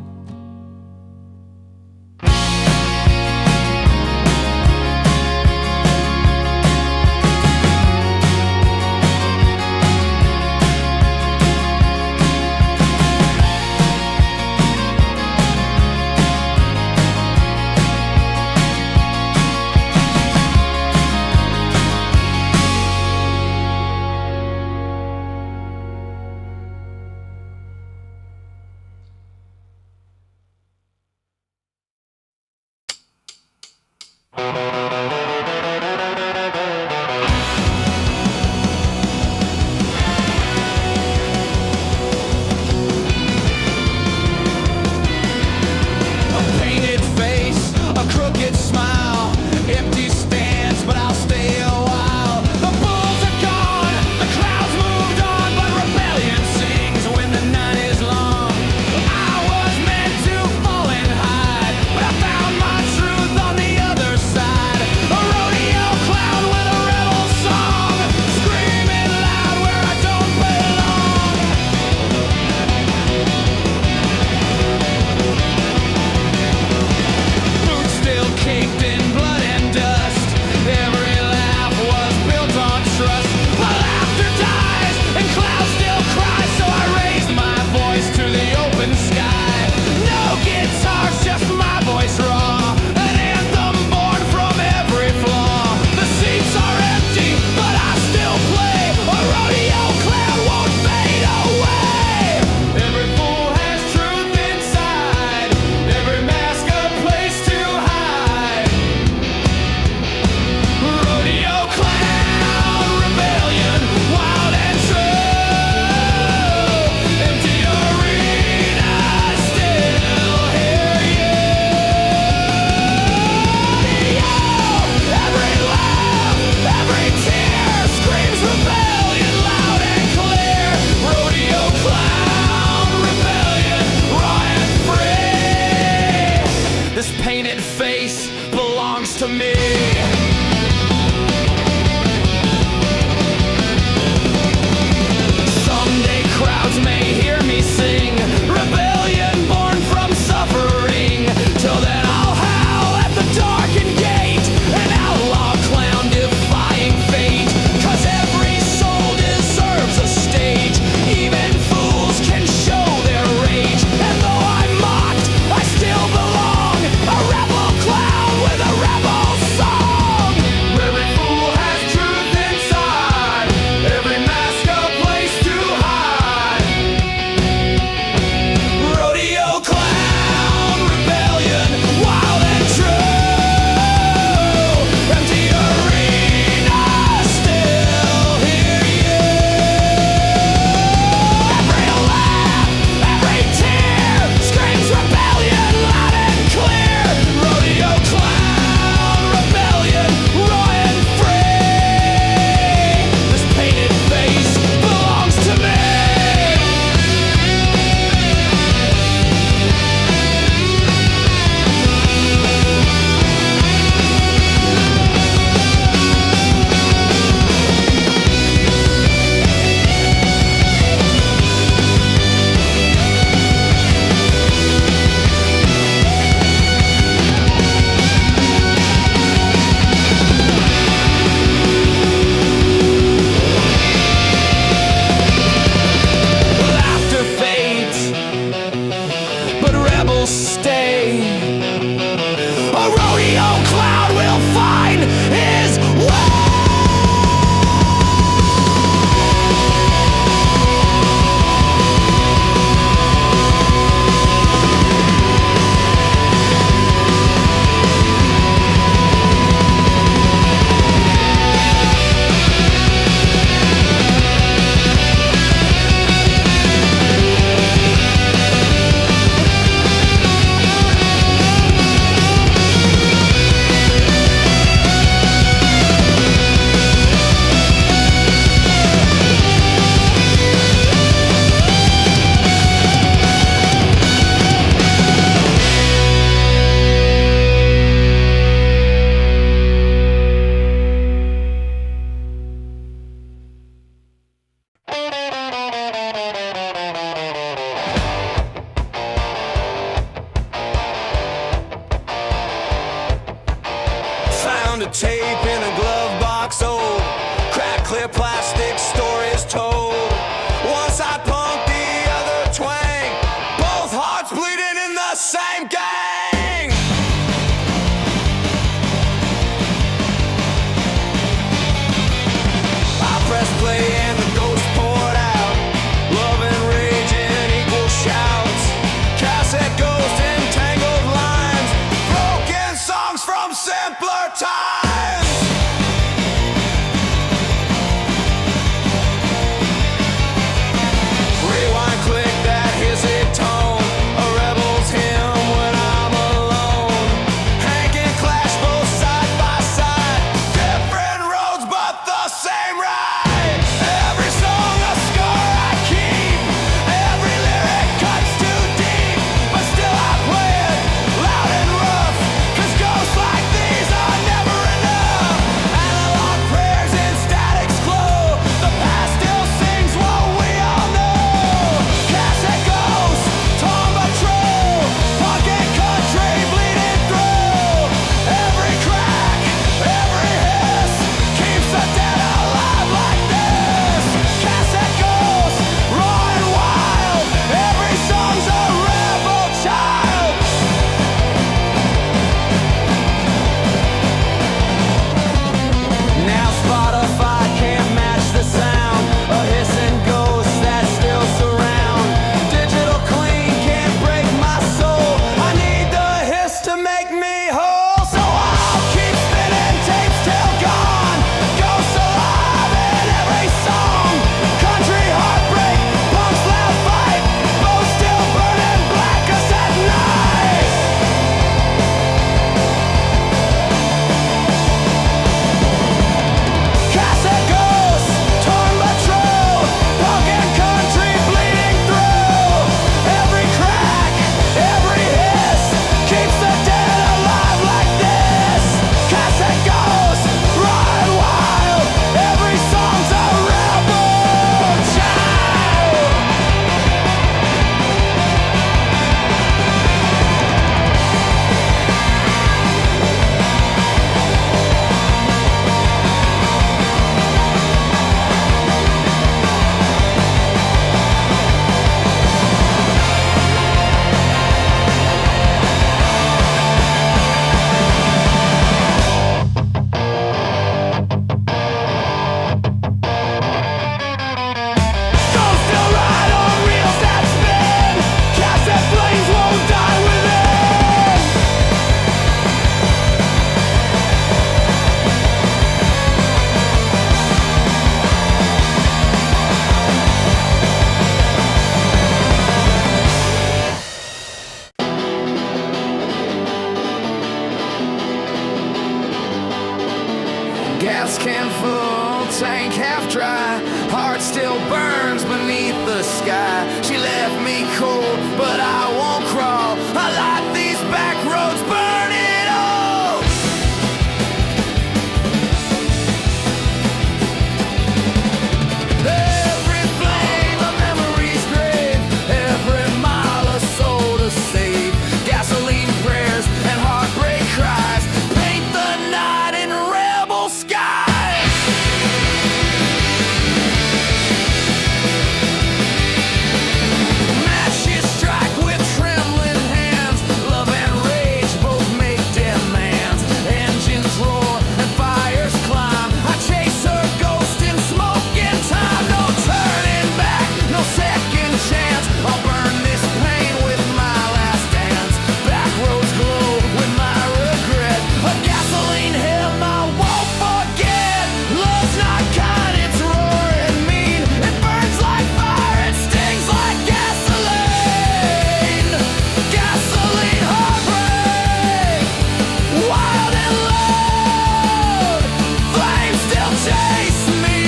glass can full, tank half dry. Heart still burns beneath the sky. She left me cold, but I won't crawl. I like these back roads, burn it all. Every flame a memory's grave, every mile a soul to save. Gasoline prayers and heartbreak cries paint the night in rebel skies. Matches strike with trembling hands. Love and rage both make demands. Engines roar and fires climb. I chase her ghost in smoke in time. No turning back, no second chance. I'll burn this pain with my last dance. Back roads glow with my regret. A gasoline hymn I won't forget. Love's not kind, it's roaring mean. It burns like fire, it stings like gasoline. Gasoline heartbreak, wild and loud. Flames still chase me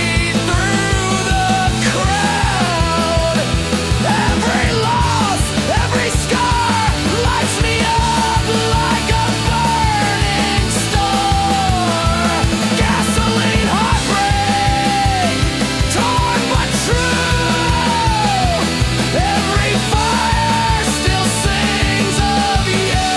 through the crowd. Every loss, every scar lights me up like a burning star. Gasoline heartbreak, torn but true. Every fire still sings of you.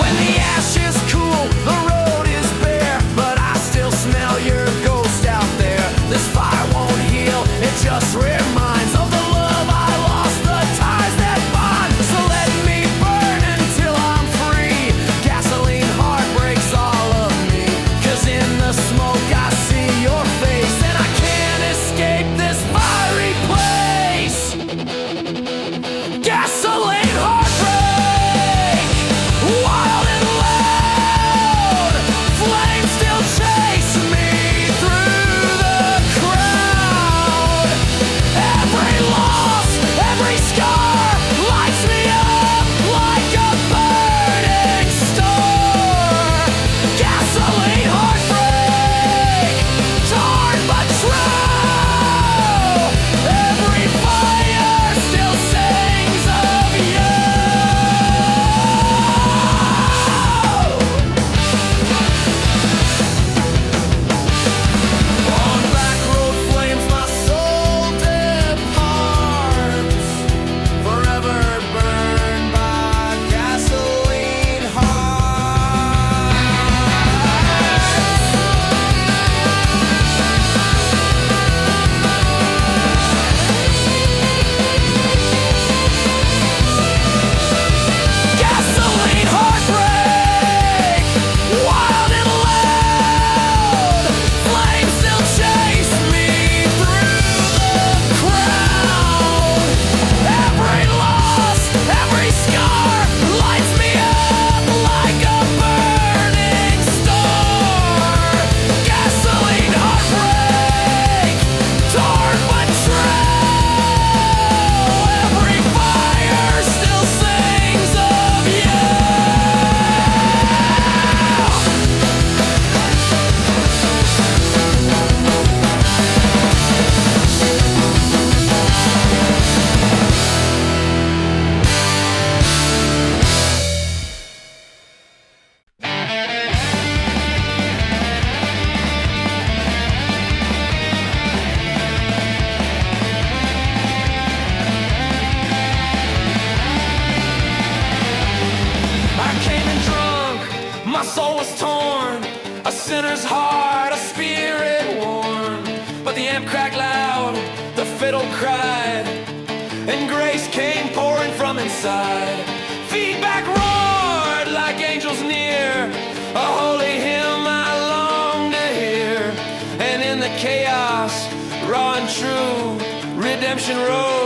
When the ashes cool, the road is bare, but I still smell your ghost out there. This fire won't heal, it just reminds of the love I lost, the ties that bind. So let me burn until I'm free. Gasoline heart breaks all of me, 'cause in the smoke I see your face, and I can't escape this fiery place. Gasoline heartbreak, wild and loud. Flames still chase me through the crowd. Every loss, every scar lights me up like a burning star. Gasoline heartbreak, torn but true. Every fire still sings of you. On back road flames my soul departs, forever burned by gasoline heart. Gasoline heartbreak, wild and loud. Flames still chase me through the crowd. Every loss, every scar lights me up like a burning star. Gasoline heartbreak, torn but true. Every fire still sings of you. I came in drunk, my soul was torn. A sinner's heart, a spirit worn. But the amp cracked loud, the fiddle cried, and grace came pouring from inside. Feedback roared like angels near, a holy hymn I long to hear. And in the chaos, raw and true, redemption rose.